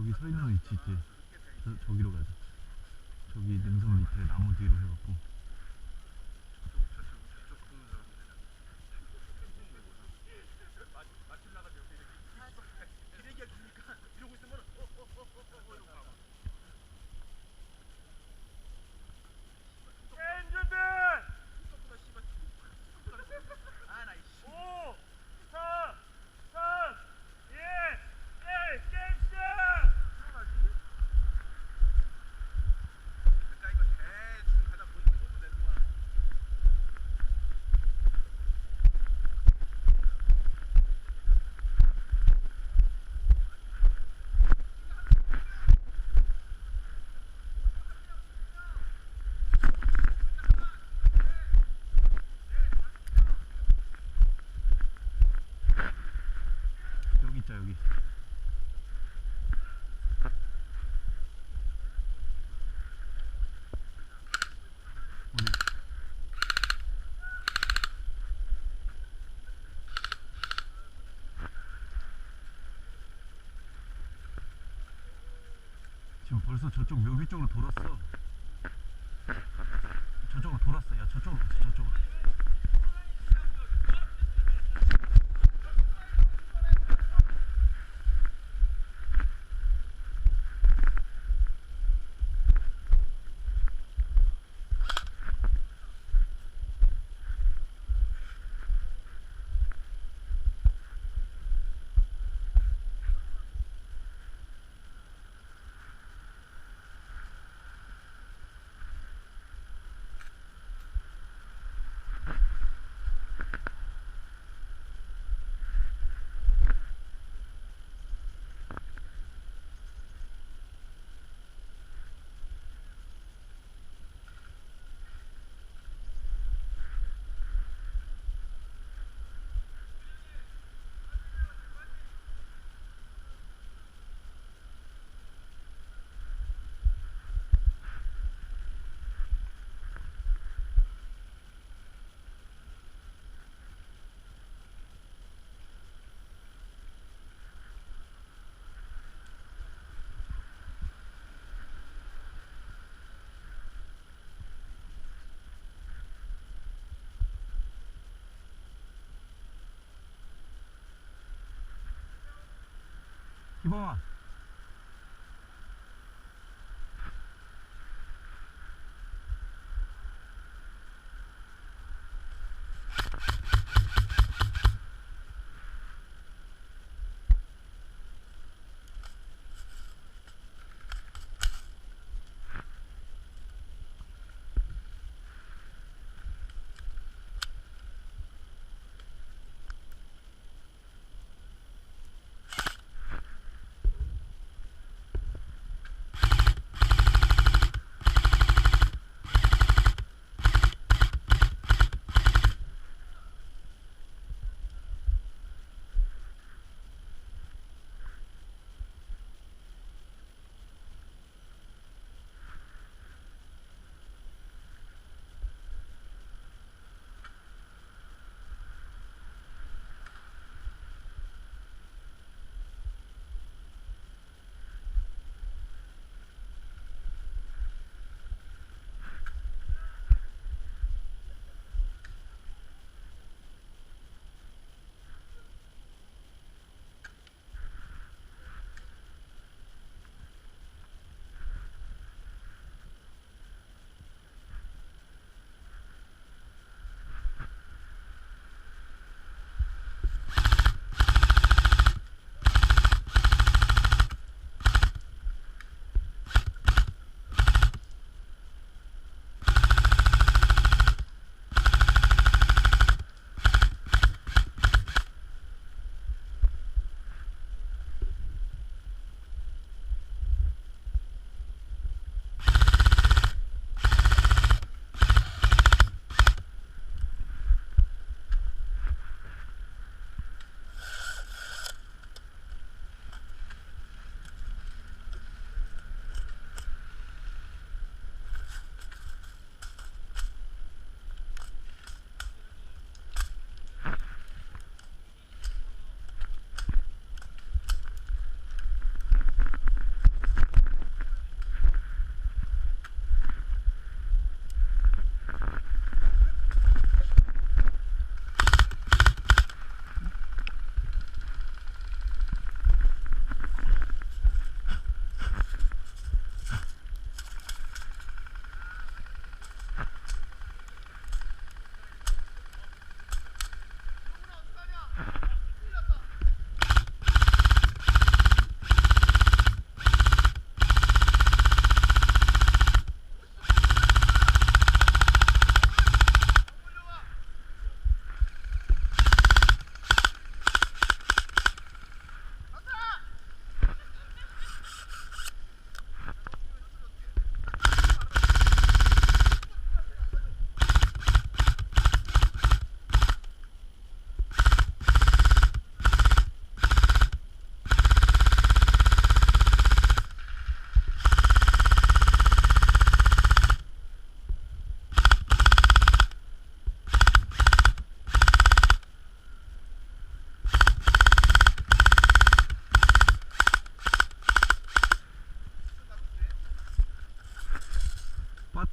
저기 서 있는 위치 있지? 저기로 가자. 저기 능선 밑에 나무 뒤로 해갖고. 여기 있자, 여기. 어디? 지금 벌써 저쪽 묘비 쪽으로 돌았어. 저쪽으로 돌았어. 야, 저쪽으로 가자, 저쪽으로. 기범아.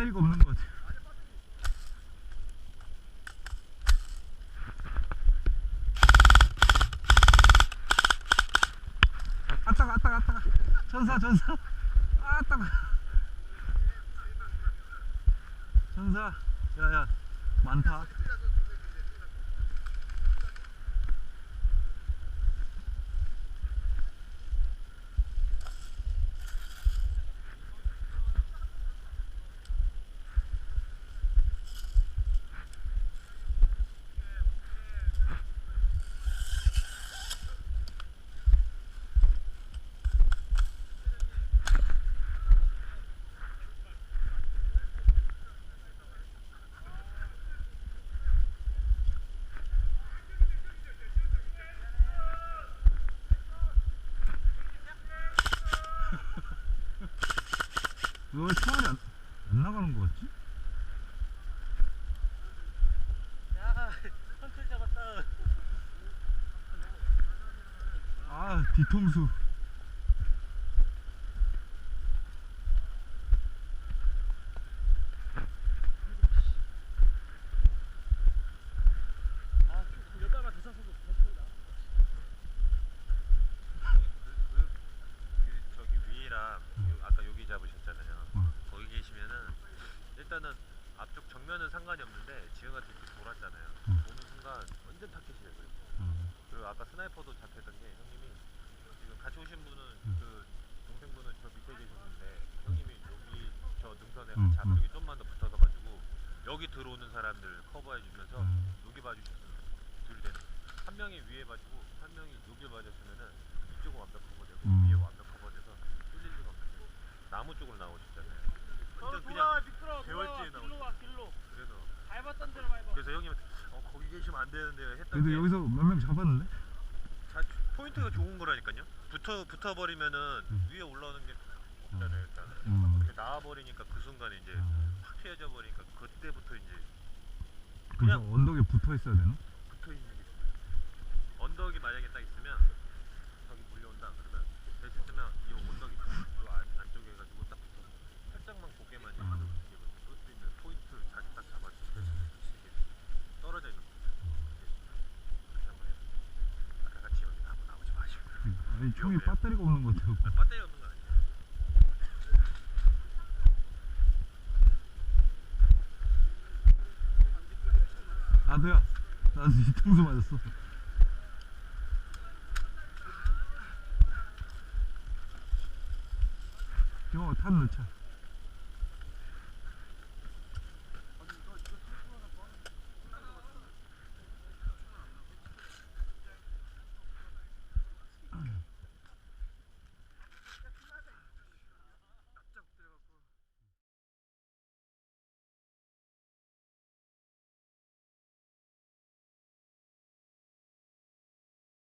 배터리가 없는 것 같아. 아따가 아따가 아따가 전사 전사 아따가 전사 야야 많다. 왜 총알이 안 나가는 것 같지? 야, 컨트롤 잡았다. 아 뒤통수. 아, 몇 발만 더 쐈어도 컨트롤 나. 저기 위랑 아까 여기 잡으셨잖아요. 거기 계시면은 일단은 앞쪽 정면은 상관이 없는데 지금 같은 이렇게 돌았잖아요. 보는 순간 완전 타켓이에요. 그리고 아까 스나이퍼도 잡혔던 게 형님이 지금 같이 오신 분은 그 동생분은 저 밑에 계셨는데 형님이 여기 저 능선에 같이 앞쪽에 좀만 더 붙어서 가지고 여기 들어오는 사람들 커버해주면서 여기 봐주셨으면 둘이 되는 한 명이 위에 봐주고 한 명이 여기 봐줬으면은 이쪽은 완벽 커버되고 위에 완벽 커버돼서 뚫릴 리가 없는데 나무 쪽으로 나오셨잖아요. 완전 그냥 미끄러워. 개월지에 나오죠. 길로 와, 길로. 그래서 밟았던 데로 밟아. 그래서 형님한테 거기 계시면 안 되는데 했던 그래도 게 여기서 몇 명 잡았는데? 포인트가 좋은 거라니까요. 붙어버리면은 위에 올라오는 게 없잖아요. 일단 근데 나와버리니까 그 순간에 이제 확 피해져 버리니까 그때부터 이제 그래서 언덕에 붙어 있어야 되나? 붙어 있는 게 언덕이 만약에 딱 있으면 저기 몰려온다 그러면 됐을 때면 이 언덕이 이 안쪽에 해가지고 딱 붙어서 살짝만 고개만 이렇게 쏠 수 있는 포인트 딱 잡아주고 떨어져 있는 거. 그렇게 한번 해요. 아까 같이 여기 나오지 마시고. 아니 총이 배터리가 없는 것 같아요. 배터리 없는 거 아니에요? 나도야. 나도 뒤통수 맞았어. 형 탄 넣자.